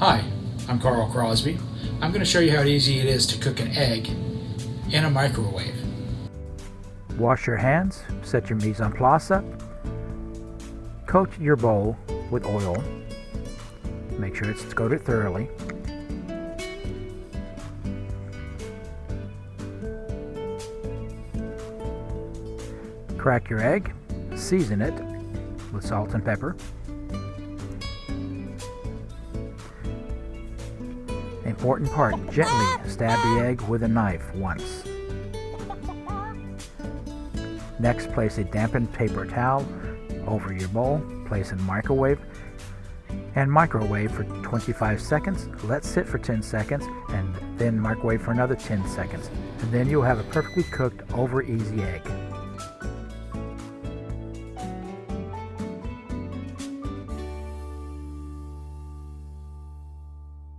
Hi, I'm Carl Crosby. I'm going to show you how easy it is to cook an egg in a microwave. Wash your hands, set your mise en place up, coat your bowl with oil, make sure it's coated thoroughly. Crack your egg, season it with salt and pepper. Important part, gently stab the egg with a knife once. Next, place a dampened paper towel over your bowl, place in the microwave, and microwave for 25 seconds. Let sit for 10 seconds, and then microwave for another 10 seconds. And then you'll have a perfectly cooked over easy egg.